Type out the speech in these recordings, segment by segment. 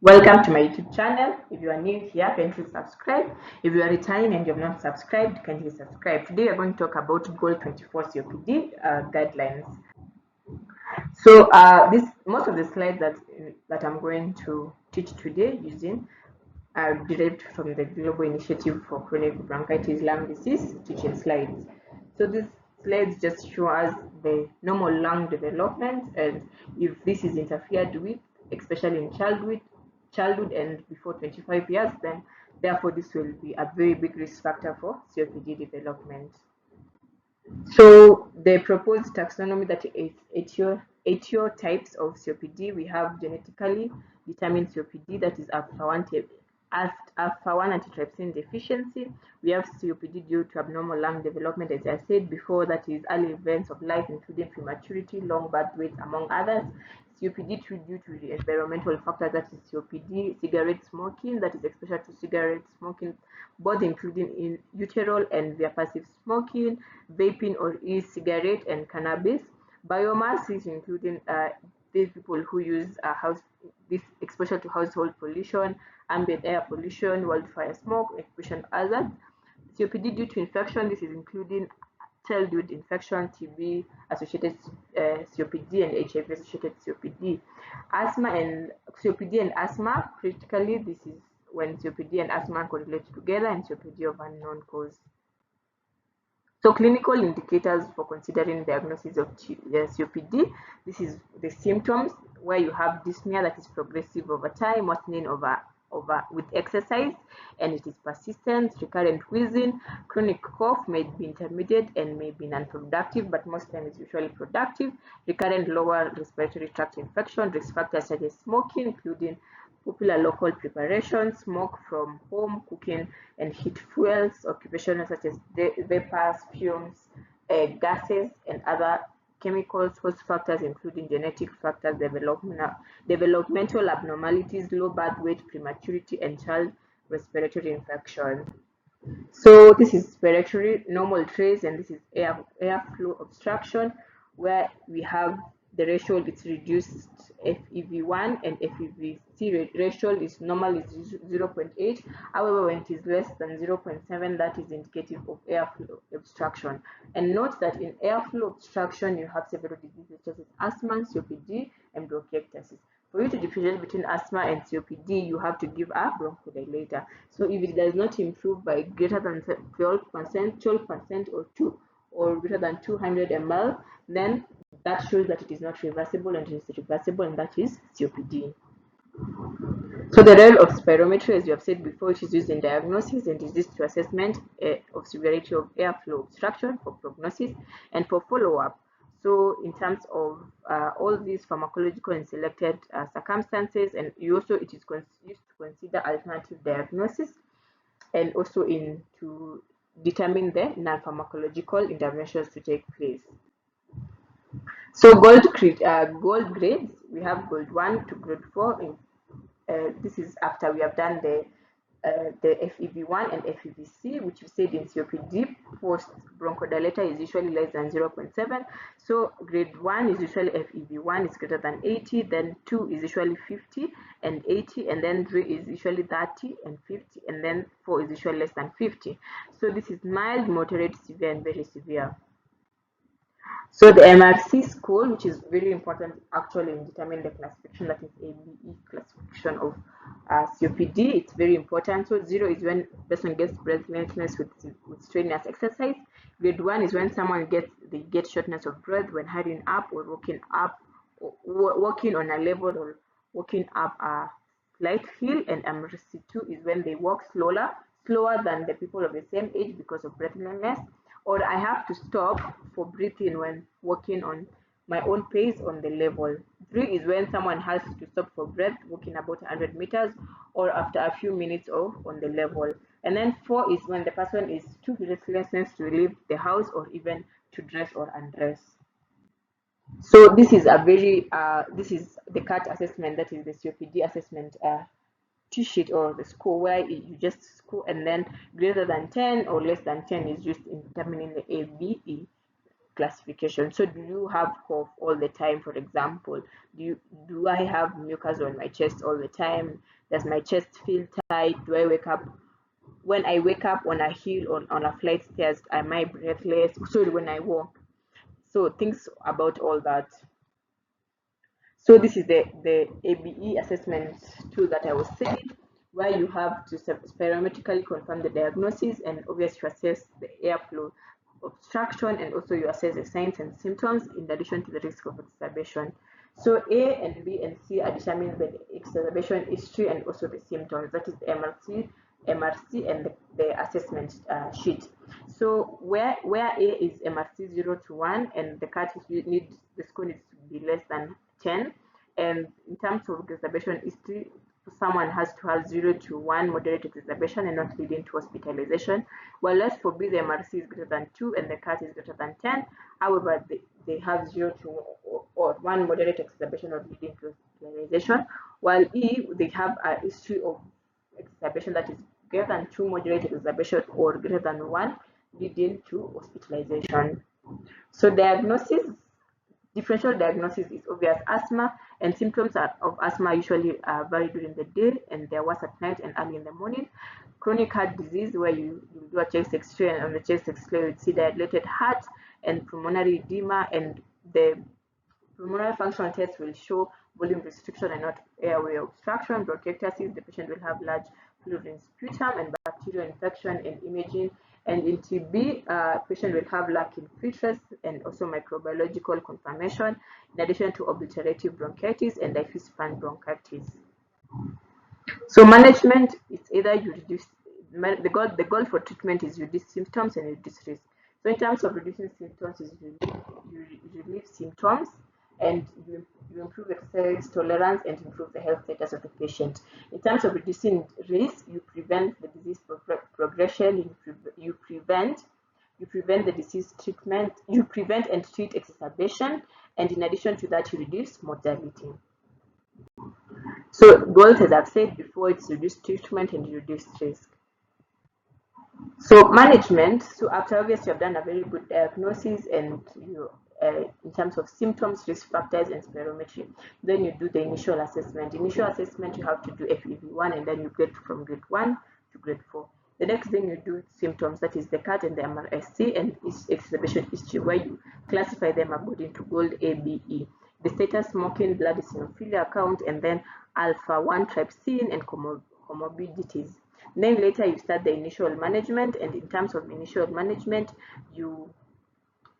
Welcome to my YouTube channel. If you are new here, kindly subscribe. If you are returning and you have not subscribed, kindly subscribe. Today we are going to talk about Goal 24 COPD guidelines. So this most of the slides that I'm going to teach today using are derived from the Global Initiative for Chronic Bronchitis Lung Disease teaching slides. So these slides just show us the normal lung development and if this is interfered with, especially in childhood and before 25 years, then therefore this will be a very big risk factor for COPD development. So the proposed taxonomy that is eight types of COPD. We have genetically determined COPD, that is alpha-1 antitrypsin deficiency. We have COPD due to abnormal lung development, as I said before, that is early events of life, including prematurity, long birth weight, among others. COPD due to the environmental factors, that is COPD, cigarette smoking, that is exposure to cigarette smoking, both including in utero and via passive smoking, vaping or e-cigarette, and cannabis. Biomass is including these people who use this exposure to household pollution, ambient air pollution, wildfire smoke, exposure hazard. COPD due to infection, this is including childhood infection, TB associated COPD, and HIV associated COPD. Asthma and COPD and asthma, critically, this is when COPD and asthma correlate together, and COPD of unknown cause. So clinical indicators for considering diagnosis of COPD, this is the symptoms where you have dyspnea that is progressive over time, worsening over with exercise, and it is persistent, recurrent wheezing. Chronic cough may be intermediate and may be non-productive, but most times it's usually productive. Recurrent lower respiratory tract infection, risk factors such as smoking, including popular local preparations, smoke from home, cooking and heat fuels, occupational such as vapors, fumes, gases, and other chemicals. Host factors including genetic factors, developmental abnormalities, low birth weight, prematurity, and child respiratory infection. So this is respiratory normal trace, and this is airflow obstruction, where we have the ratio is reduced. FEV1 and FEV3 ratio is normally 0.8. However, when it is less than 0.7, that is indicative of airflow obstruction. And note that in airflow obstruction, you have several diseases such as asthma, COPD, and bronchiectasis. For you to differentiate between asthma and COPD, you have to give a bronchodilator. So if it does not improve by greater than 12% or greater than 200 ml, then that shows that it is not reversible, and it is reversible, and that is COPD. So the role of spirometry, as you have said before, it is used in diagnosis and is used to assessment of severity of airflow obstruction for prognosis and for follow-up. So in terms of all these pharmacological and selected circumstances, and it is used to consider alternative diagnosis and also to determine the non-pharmacological interventions to take place. So gold grades, we have gold 1 to grade 4. This is after we have done the FEV1 and FEVC, which you said in COPD post bronchodilator is usually less than 0.7. So grade 1 is usually FEV1 is greater than 80, then 2 is usually 50 and 80, and then 3 is usually 30 and 50, and then 4 is usually less than 50. So this is mild, moderate, severe, and very severe. So the MRC score, which is very important actually in determining the classification, that is ABE classification of COPD, it's very important. So 0 is when person gets breathlessness with strenuous exercise. Grade 1 is when they get shortness of breath when hurrying up or walking on a level or walking up a slight hill. And MRC 2 is when they walk slower than the people of the same age because of breathlessness, or I have to stop for breathing when walking on my own pace on the level. 3 is when someone has to stop for breath walking about 100 meters or after a few minutes on the level. And then 4 is when the person is too breathless to leave the house or even to dress or undress. So this is this is the CAT assessment, that is the COPD assessment T-sheet or the score, where you just score, and then greater than 10 or less than 10 is used in determining the ABE. classification. So do you have cough all the time, for example? Do I have mucus on my chest all the time? Does my chest feel tight? Do I wake up when I wake up on a hill on a flight stairs? Am I breathless? Sorry, when I walk. So things about all that. So this is the ABE assessment tool that I was saying, where you have to spirometrically confirm the diagnosis and obviously assess the airflow obstruction, and also you assess the signs and symptoms in addition to the risk of exacerbation. So A and B and C are determined by the exacerbation history and also the symptoms. That is the MRC and the assessment sheet. So where A is MRC 0 to 1 and the the score needs to be less than 10, and in terms of exacerbation history, someone has to have 0 to 1 moderate exacerbation and not leading to hospitalization, whereas for B the MRC is greater than 2 and the CAT is greater than 10. However, they have 0 to or 1 moderate exacerbation not leading to hospitalization, while E they have a history of exacerbation that is greater than 2 moderate exacerbation or greater than 1 leading to hospitalization. So differential diagnosis is obvious asthma, and symptoms of asthma usually vary during the day and they're worse at night and early in the morning. Chronic heart disease, where you do a chest x-ray, and on the chest x-ray you see dilated heart and pulmonary edema, and the pulmonary function test will show volume restriction and not airway obstruction. Bronchiectasis, the patient will have large fluid in sputum and bacterial infection and imaging. And in TB, patient will have lack in filtrate and also microbiological confirmation, in addition to obliterative bronchitis and diffuse fan bronchitis. So management is either you reduce the goal for treatment is reduce symptoms and reduce risk. So in terms of reducing symptoms is you relieve symptoms and you improve exercise tolerance and improve the health status of the patient. In terms of reducing risk, you prevent the disease progression, you prevent the disease treatment, you prevent and treat exacerbation, and in addition to that, you reduce mortality. So goals, as I've said before, it's reduce treatment and reduce risk. So management, so after obviously you've done a very good diagnosis and you in terms of symptoms, risk factors, and spirometry, then you do the initial assessment. Initial assessment, you have to do FEV1 and then you get from grade 1 to grade 4. The next thing you do symptoms, that is the CAT and the MRSC and exacerbation history, where you classify them according to GOLD ABE. The status, smoking, blood eosinophilia count, and then alpha-1 trypsin and comorbidities. Then later you start the initial management, and in terms of initial management, you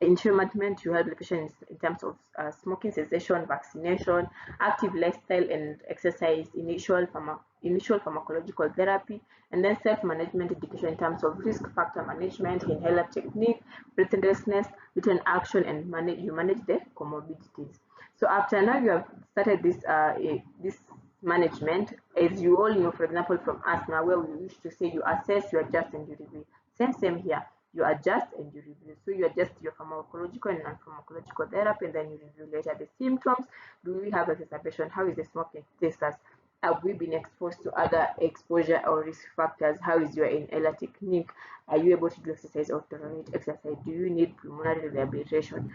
help the patient in terms of smoking cessation, vaccination, active lifestyle and exercise, initial pharmacological therapy, and then self-management education in terms of risk factor management, inhaler technique, breathlessness, written action, and you manage the comorbidities. So after now you have started this management, as you all know, for example, from asthma, where we used to say you assess, you adjust, and you review. Same here. You adjust and you review. So you adjust your pharmacological and non-pharmacological therapy, and then you review later the symptoms. Do we have exacerbation? How is the smoking status? Have we been exposed to other exposure or risk factors? How is your inhaler technique? Are you able to do exercise or tolerate exercise? Do you need pulmonary rehabilitation?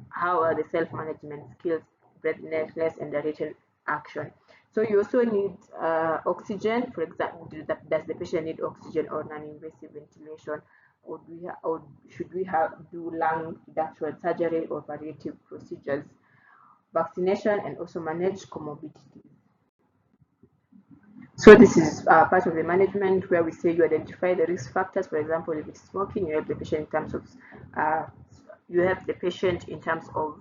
How are the self-management skills, breathlessness, and the written action? So you also need oxygen. For example, does the patient need oxygen or non-invasive ventilation? Or should we do lung reduction surgery or palliative procedures? Vaccination, and also manage comorbidities. So this is part of the management where we say you identify the risk factors. For example, if it's smoking, you help the patient in terms of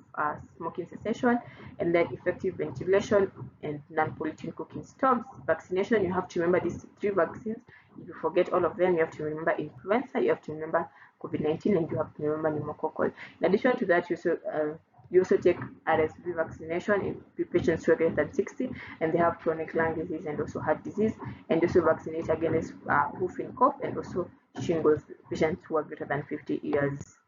smoking cessation, and then effective ventilation and non-polluting cooking stoves. Vaccination, you have to remember these 3 vaccines. If you forget all of them, you have to remember influenza, you have to remember COVID-19, and you have to remember pneumococcal. In addition to that, you also take RSV vaccination in patients who are greater than 60 and they have chronic lung disease and also heart disease, and also vaccinate against whooping cough and also shingles patients who are greater than 50 years.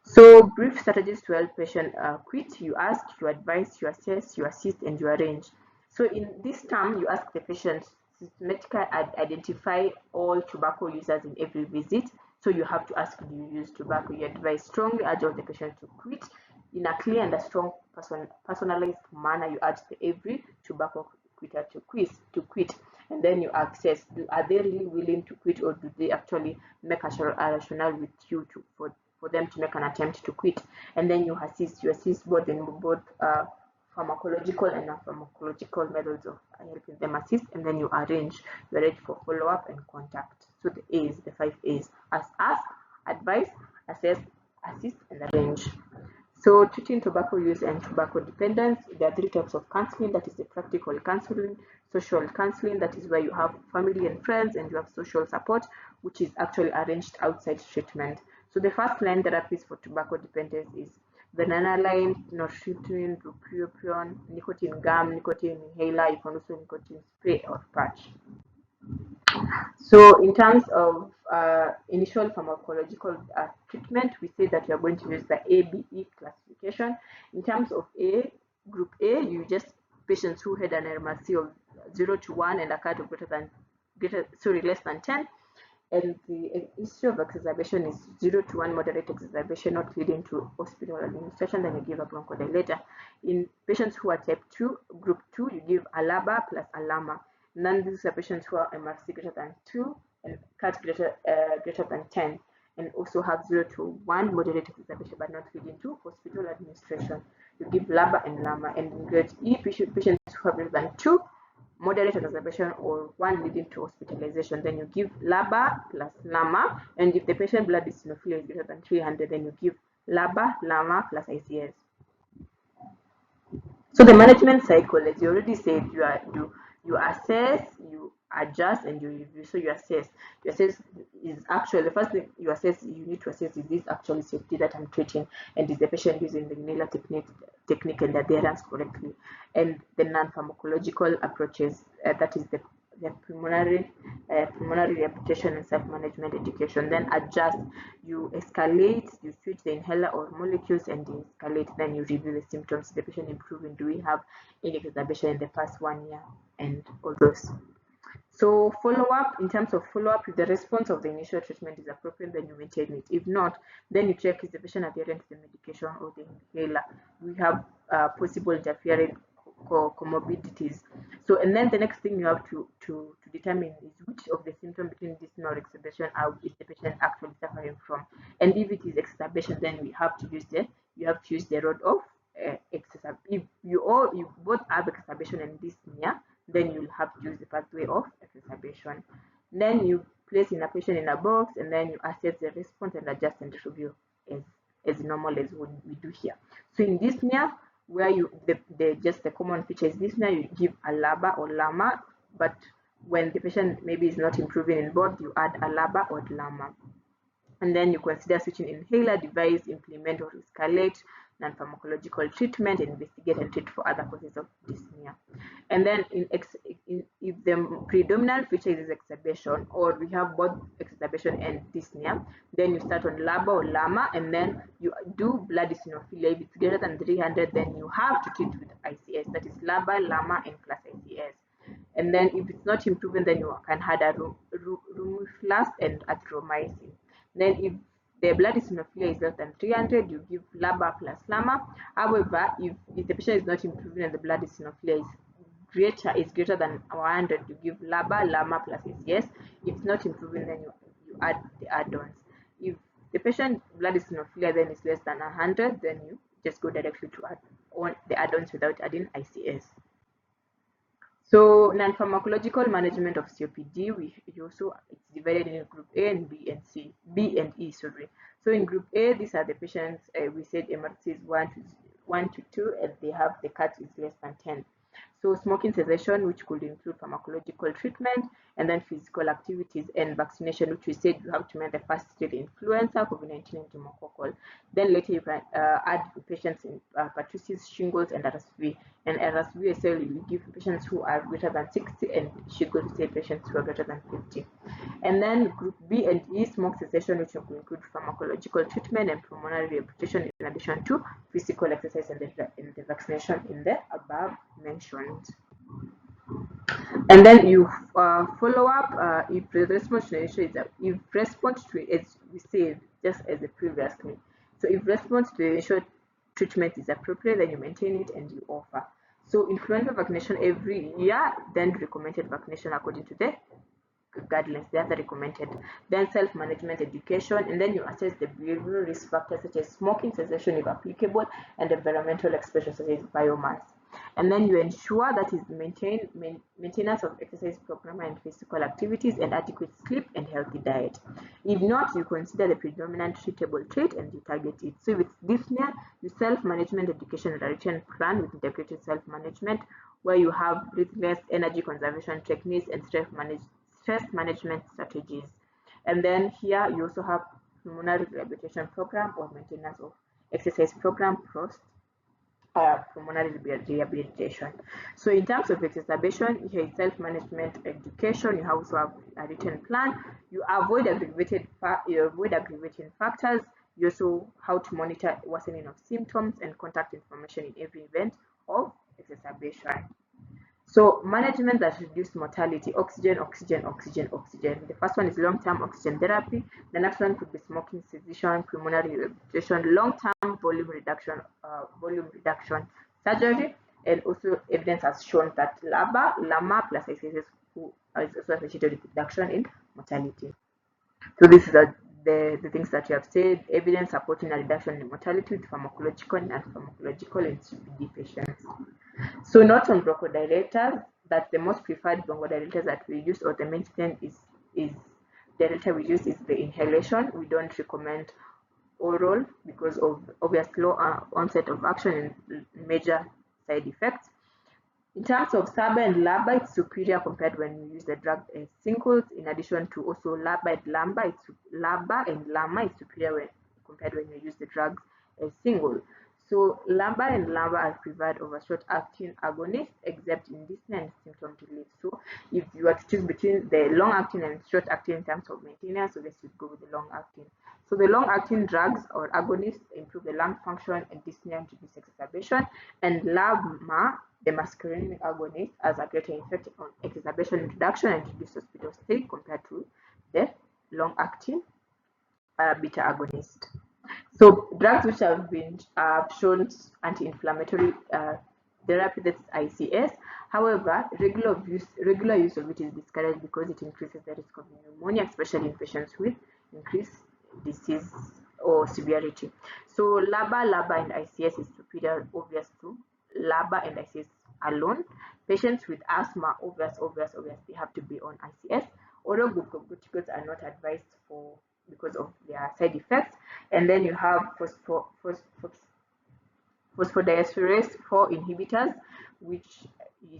So brief strategies to help patient quit: you ask, you advise, you assess, you assist, and you arrange. So in this term, you ask the patient systematically identify all tobacco users in every visit. So you have to ask, do you use tobacco? You advise strongly urge the patient to quit in a clear and a strong personalized manner. You urge every tobacco quitter to quit, and then you assess, are they really willing to quit, or do they actually make a rationale with you for them to make an attempt to quit? And then you assist both in both pharmacological and non-pharmacological methods of helping them assist, and then you arrange for follow-up and contact. So the A's, the 5 A's: ask, advise, assess, assist, and arrange. So treating tobacco use and tobacco dependence, there are 3 types of counseling. That is the practical counseling, social counseling, that is where you have family and friends, and you have social support, which is actually arranged outside treatment. So the first line therapies for tobacco dependence is vanillin, nortriptyline, bupropion, nicotine gum, nicotine inhaler, you can also nicotine spray or patch. So in terms of initial pharmacological treatment, we say that we are going to use the ABE classification. In terms of group A, you just patients who had an RMC of 0 to 1 and a CAT of less than 10. And the issue of exacerbation is 0 to 1 moderate exacerbation not leading to hospital administration, then you give a bronchodilator. In patients who are type 2, group 2, you give a LABA plus a LAMA. And then these are patients who are MRC greater than 2 and CAT greater than 10, and also have 0 to 1 moderate exacerbation but not leading to hospital administration. You give LABA and LAMA. And in grade E, patients who have greater than 2 moderate exacerbation or 1 leading to hospitalization, then you give LABA plus LAMA. And if the patient blood eosinophil is greater than 300, then you give LABA, LAMA plus ICS. So the management cycle, as you already said, you assess, you adjust, and you review. So you assess is actually the first thing you assess. You need to assess, is this actually safety that I'm treating, and is the patient using the inhaler technique and adherence correctly? And the non-pharmacological approaches, that is the pulmonary rehabilitation and self-management education. Then adjust, you escalate, you switch the inhaler or molecules and you escalate. Then you review the symptoms. Is the patient improving? Do we have any exacerbation in the past 1 year? And all those. So follow-up, in terms of follow-up, if the response of the initial treatment is appropriate, then you maintain it. If not, then you check, is the patient adherent to the medication or the inhaler? We have possible interfering comorbidities. So, and then the next thing you have to determine is which of the symptoms between dyspnea or exacerbation is the patient actually suffering from. And if it is exacerbation, then we have to use the road of exacerbation. If you both have exacerbation and dyspnea, then you'll have to use the pathway of exacerbation. Then you place in a patient in a box, and then you assess the response and adjust and review as normal as we do here. So in dyspnea, where just the common feature is dyspnea, you give a LABA or LAMA, but when the patient maybe is not improving in both, you add a LABA or LAMA. And then you consider switching inhaler device, implement or escalate non-pharmacological treatment, and investigate and treat for other causes of dyspnea. And then if the predominant feature is exacerbation, or we have both exacerbation and dyspnea, then you start on LABA or LAMA, and then you do blood eosinophilia. If it's greater than 300, then you have to treat with ICS, that is LABA, LAMA, and plus ICS. And then if it's not improving, then you can add a Rumiflast and azithromycin. Then if the blood eosinophilia is less than 300, you give LABA plus LAMA. However, if the patient is not improving and the blood eosinophilia is greater than 100, you give LABA, LAMA plus ICS. If it's not improving, then you add the add-ons. If the patient blood eosinophilia then is less than 100, then you just go directly to add on the add-ons without adding ICS. So non-pharmacological management of COPD, it's divided in group A and B and E. So in group A, these are the patients we said MRC is 1 to 2, and they have the CAT is less than 10. So smoking cessation, which could include pharmacological treatment, and then physical activities and vaccination, which we said you have to make the first stage influenza, COVID-19, and pneumococcal. Then later you can add patients in pertussis, shingles, and RSV. And RSV as well, you give patients who are greater than 60, and shingles say patients who are greater than 50. And then group B and E, smoke cessation, which will include pharmacological treatment and pulmonary rehabilitation, in addition to physical exercise and the vaccination in the above mentioned. And then you Follow-up, if the response to the initial is if response to, as we said just as the previously, so if response to the initial treatment is appropriate, then you maintain it and you offer. So influenza vaccination every year, then recommended vaccination according to the guidelines, they are the recommended. Then self-management education, and then you assess the behavioral risk factors such as smoking cessation if applicable, and environmental exposure such as biomass. And then you ensure that is maintenance of exercise program and physical activities and adequate sleep and healthy diet. If not, you consider the predominant treatable trait and you target it. So with dyspnea, you self-management education and a written plan with integrated self-management where you have breathless energy conservation techniques and stress management strategies. And then here you also have pulmonary rehabilitation program or maintenance of exercise program post pulmonary rehabilitation. So in terms of exacerbation, here is self-management education. You also have a written plan. You avoid aggravating factors. You also how to monitor worsening of symptoms and contact information in every event of exacerbation. So management that reduce mortality, oxygen, oxygen, oxygen, oxygen. The first one is long-term oxygen therapy. The next one could be smoking cessation, pulmonary rehabilitation, long-term volume reduction surgery, and also evidence has shown that LAMA plus exercise is also associated with reduction in mortality. So these are the things that you have said, evidence supporting a reduction in mortality with pharmacological and non-pharmacological in COPD patients. So not on bronchodilators, that the most preferred bronchodilators that we use or the mainstay is dilator we use is the inhalation. We don't recommend oral because of obvious low onset of action and major side effects. In terms of SABA and LABA, it's superior compared when you use the drug as singles. In addition to also LABA and LAMA is superior compared when you use the drugs as single. So LABA and LAMA are preferred over short-acting agonists, except in dyspnea and symptom relief. So if you are to choose between the long-acting and short-acting in terms of maintenance, so let's go with the long-acting. So the long-acting drugs or agonists improve the lung function and dyspnea and reduce exacerbation, and LAMA, the muscarinic agonist, has a greater effect on exacerbation reduction and reduce hospital stay compared to the long-acting beta agonist. So drugs which have been shown anti-inflammatory therapy, that's ICS. However, regular use of it is discouraged because it increases the risk of pneumonia, especially in patients with increased disease or severity. So LABA and ICS is superior, obvious to LABA and ICS alone. Patients with asthma, obvious, they have to be on ICS. Oral glucocorticoids are not advised for because of their side effects. And then you have phosphodiesterase 4 inhibitors, which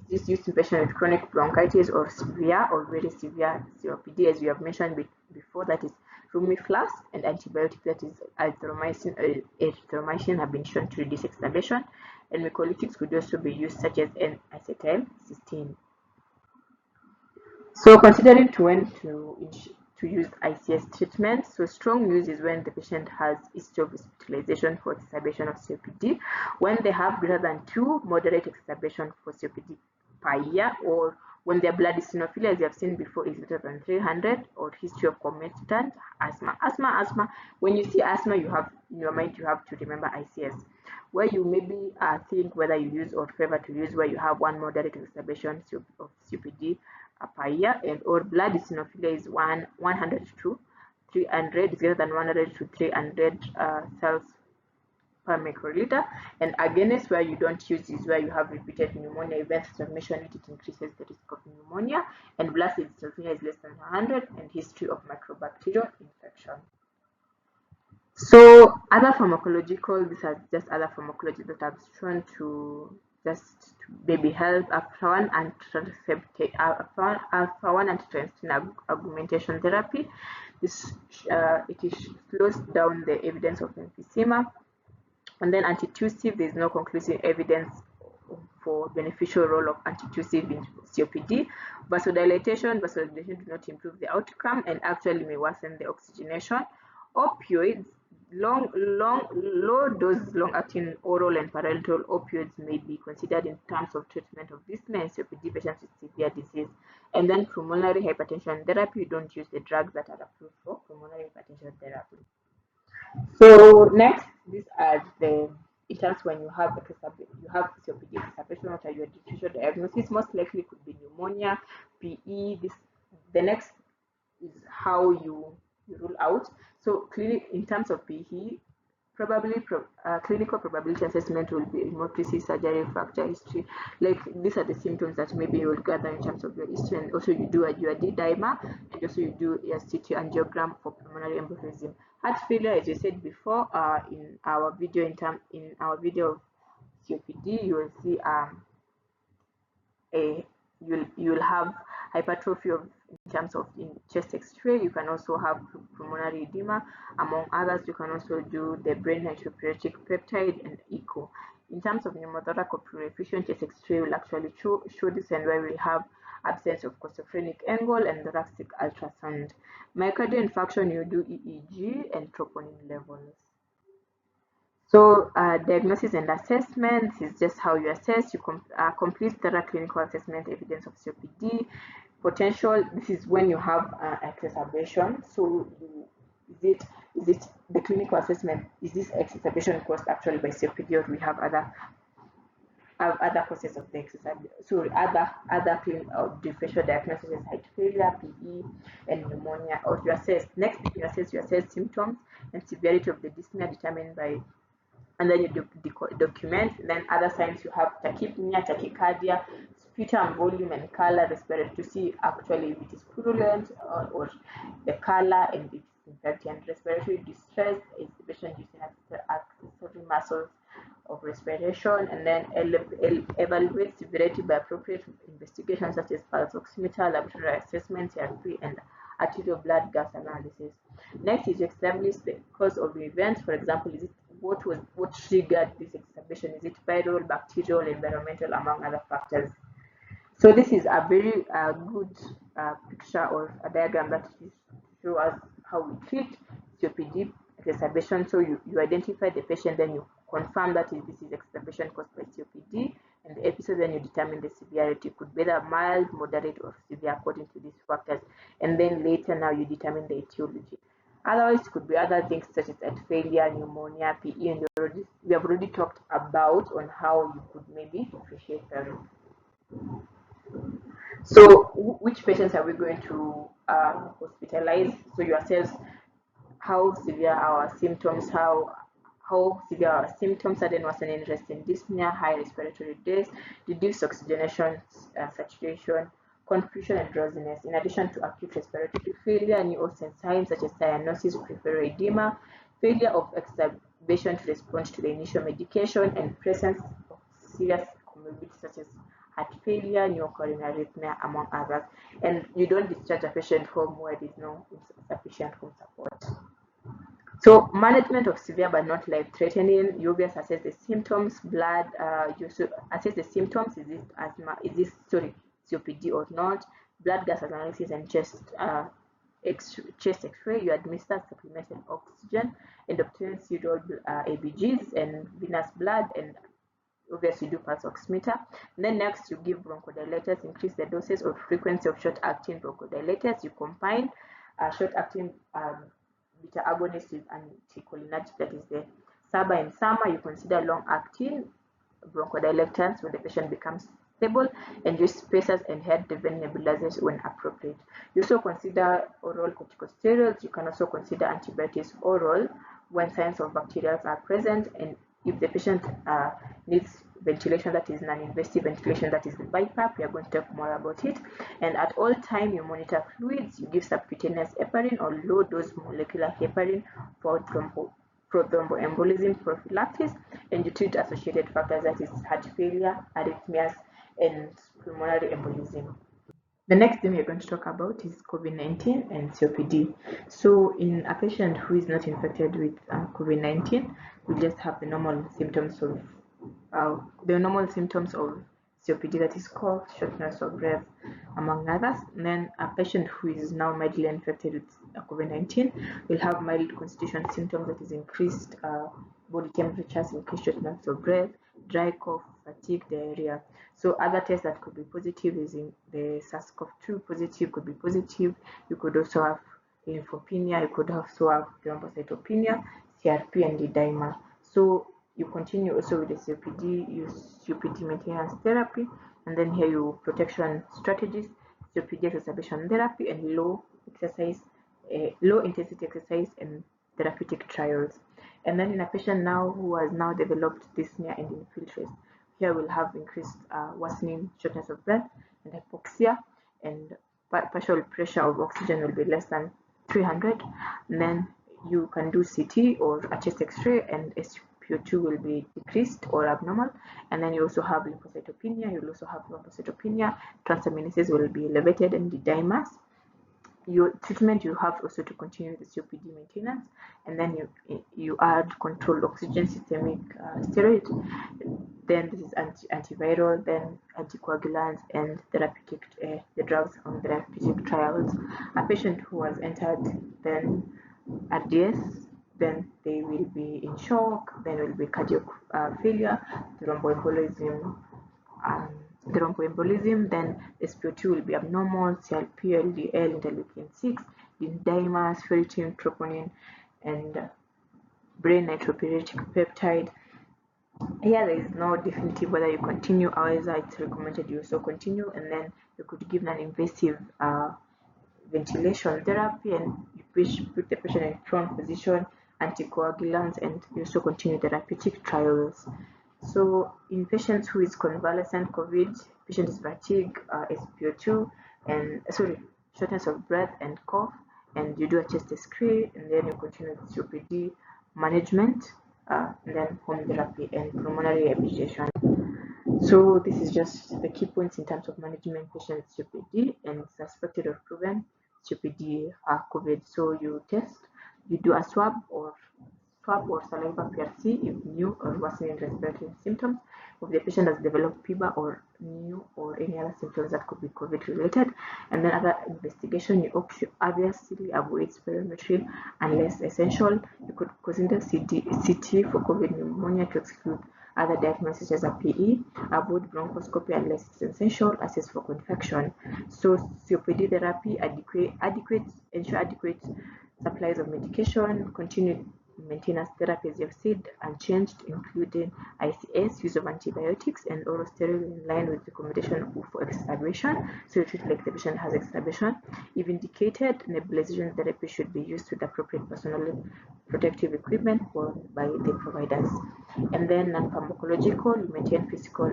is used in patients with chronic bronchitis or severe or very severe COPD, as we have mentioned before, that is Rumiflas, and antibiotics that is erythromycin have been shown to reduce exacerbation, and mucolytics could also be used such as N-acetylcysteine. So considering when to use ICS treatment, so strong use is when the patient has history of hospitalization for exacerbation of COPD, when they have greater than 2 moderate exacerbation for COPD per year, or when their blood eosinophilia, as you have seen before, is greater than 300, or history of concomitant asthma. Asthma. When you see asthma, you have in your mind you have to remember ICS. Where you maybe think whether you use or favor to use where you have 1 moderate exacerbation of COPD per year, and or blood eosinophilia is 100 to 300, is greater than 100 to 300 cells per microliter. And against where you don't use is where you have repeated pneumonia events. As I've mentioned, it increases the risk of pneumonia, and blood eosinophilia is less than 100, and history of microbacterial infection. So other pharmacological, these are just other pharmacology that I've shown to just to maybe help alpha-1 antitrypsin augmentation therapy. This it slows down the evidence of emphysema. And then antitussive, there is no conclusive evidence for beneficial role of antitussive in COPD. Vasodilatation do not improve the outcome and actually may worsen the oxygenation. Opioids Low dose, long-acting oral and parenteral opioids may be considered in terms of treatment of dyspnea and COPD patients with severe disease. And then pulmonary hypertension therapy, you don't use the drugs that are approved for pulmonary hypertension therapy. So next, these are the in terms when you have COPD exacerbation, what are your differential diagnosis? Most likely could be pneumonia, PE. The next is how you rule out. So in terms of PE, clinical probability assessment will be hemoptysis, surgery, fracture history. Like these are the symptoms that maybe you will gather in terms of your history, and also you do a UAD dimer, and also you do a CT angiogram for pulmonary embolism. Heart failure, as I said before, in our video of COPD, you will see a you'll have hypertrophy of in terms of in chest x-ray. You can also have pulmonary edema, among others. You can also do the brain natriuretic peptide and echo. In terms of pneumothorax purification, chest x-ray will actually show this, and where we have absence of costophrenic angle and thoracic ultrasound. Myocardial infarction, you do EEG and troponin levels. So diagnosis and assessment is just how you assess. You complete thorough clinical assessment evidence of COPD. Potential, this is when you have exacerbation. So is it the clinical assessment, is this exacerbation caused actually by COPD, or we have other causes of the exacerbation? So other clinical differential diagnosis is heart failure, PE, and pneumonia. Or you assess, next you assess symptoms and severity of the dyspnea determined by, and then you document. Then other signs, you have tachypnea, tachycardia, sputum volume and color, respiratory, to see actually if it is purulent or the color, and if it's infected, and respiratory distress, exhibition using accessory muscles of respiration, and then evaluate severity by appropriate investigations such as pulse oximeter, laboratory assessment, CRP, and arterial blood gas analysis. Next is to establish the cause of the event. For example, is it what triggered this exacerbation? Is it viral, bacterial, environmental, among other factors? So this is a very good picture or a diagram that shows us how we treat COPD exacerbation. So you identify the patient, then you confirm that this is exacerbation caused by COPD, and the episode, then you determine the severity. Could be either mild, moderate, or severe according to these factors, and then later now you determine the etiology. Otherwise, it could be other things such as heart failure, pneumonia, PE, and we have already talked about on how you could maybe differentiate them. So, which patients are we going to hospitalize? So you assess how severe our symptoms, sudden worsening interest in dyspnea, high respiratory days, reduced oxygenation saturation, confusion and drowsiness, in addition to acute respiratory failure, new onset signs such as cyanosis, peripheral edema, failure of exacerbation to respond to the initial medication, and presence of serious comorbidities such as heart failure, new occurring arrhythmia, among others. And you don't discharge a patient home where there is no sufficient home support. So management of severe but not life-threatening, you always assess the symptoms, blood, you should assess the symptoms, is this asthma, COPD or not, blood gas analysis and chest x-ray, you administer supplemented oxygen and obtain pseudo ABGs and venous blood, and obviously do pulse oximeter. And then next you give bronchodilators, increase the doses or frequency of short-acting bronchodilators. You combine short-acting beta agonist with anticholinergic, that is the SABA and SAMA. You consider long-acting bronchodilators when the patient becomes stable, and use spacers and head-driven nebulizers when appropriate. You also consider oral corticosteroids. You can also consider antibiotics oral when signs of bacteria are present, and if the patient needs ventilation, that is non-invasive ventilation, that is the BiPAP, we are going to talk more about it. And at all time, you monitor fluids. You give subcutaneous heparin or low-dose molecular heparin for thromboembolism prophylaxis, and you treat associated factors, that is heart failure, arrhythmias, and pulmonary embolism. The next thing we're going to talk about is COVID-19 and COPD. So in a patient who is not infected with COVID-19, we just have the normal symptoms of COPD, that is cough, shortness of breath, among others. And then a patient who is now mildly infected with COVID-19 will have mild constitution symptoms, that is increased body temperatures, increased shortness of breath, dry cough, fatigue, diarrhea. So other tests that could be positive is in the SARS-CoV-2 positive could be positive. You could also have lymphopenia, you could also have thrombocytopenia, CRP, and D-dimer. So you continue also with the COPD, use COPD maintenance therapy, and then here you protection strategies, COPD exacerbation therapy, and low intensity exercise and therapeutic trials. And then in a patient now who has now developed dyspnea and infiltrates, here we'll have increased worsening shortness of breath and hypoxia, and partial pressure of oxygen will be less than 300. And then you can do CT or a chest X-ray, and SpO2 will be decreased or abnormal. And then you also have lymphocytopenia, you'll also have thrombocytopenia, transaminases will be elevated, and D-dimers. Your treatment, you have also to continue the COPD maintenance, and then you add controlled oxygen systemic steroid, then this is antiviral, then anticoagulants, and therapeutic the drugs on therapeutic trials. A patient who has entered then RDS, then they will be in shock, then will be cardiac failure, thromboembolism, then SpO2 will be abnormal, CRP, LDL, interleukin-6, D-dimers, ferritin, troponin, and brain nitropiruvatic peptide. Here there is no definitive whether you continue, however it's recommended you also continue, and then you could give non-invasive ventilation therapy, and you put the patient in prone position, anticoagulants, and you also continue therapeutic trials. So in patients who is convalescent COVID, patient is fatigue, SpO2, and shortness of breath and cough, and you do a chest X-ray, and then you continue with COPD management, and then home therapy and pulmonary rehabilitation. So this is just the key points in terms of management patient COPD and suspected or proven COPD COVID. So you do a swab or saliva PRC if new or worsening respiratory symptoms, if the patient has developed fever or new or any other symptoms that could be COVID related. And then other investigation, you obviously avoid spirometry unless essential. You could consider CT for COVID pneumonia to exclude other diagnoses such as a PE, avoid bronchoscopy unless it's essential, assess for infection. So COPD therapy, ensure adequate supplies of medication, continue maintenance therapy as you've said, unchanged, including ICS, use of antibiotics, and oral steroid in line with recommendation for exacerbation. So you treat like the patient has exacerbation. If indicated, nebulization therapy should be used with appropriate personal protective equipment worn by the providers. And then non-pharmacological, you maintain physical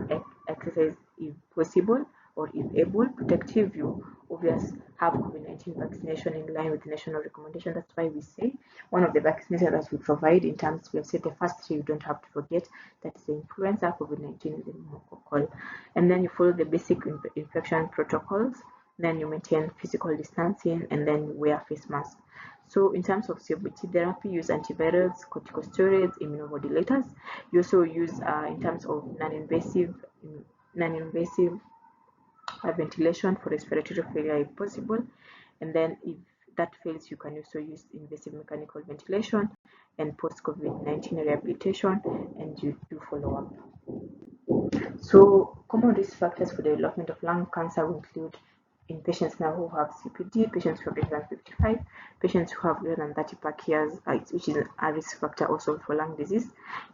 exercise if possible, or if able. Protective, you obviously have COVID-19 vaccination in line with the national recommendation. That's why we say one of the vaccinations that we provide in terms, we have said the first three, you don't have to forget, that is the influenza, COVID-19, and the pneumococcal. And then you follow the basic infection protocols, then you maintain physical distancing, and then wear face masks. So in terms of COPD therapy, use antivirals, corticosteroids, immunomodulators. You also use in terms of non-invasive ventilation for respiratory failure if possible. And then if that fails, you can also use invasive mechanical ventilation and post-COVID-19 rehabilitation, and you do follow up. So common risk factors for the development of lung cancer will include in patients now who have COPD, patients who are greater than 55, patients who have greater than 30 PAC years, which is a risk factor also for lung disease,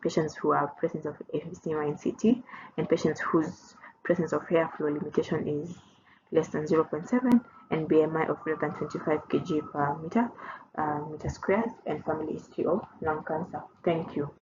patients who have presence of emphysema in CT, and patients whose presence of airflow limitation is less than 0.7, and BMI of greater than 25 kg per meter squared, and family history of lung cancer. Thank you.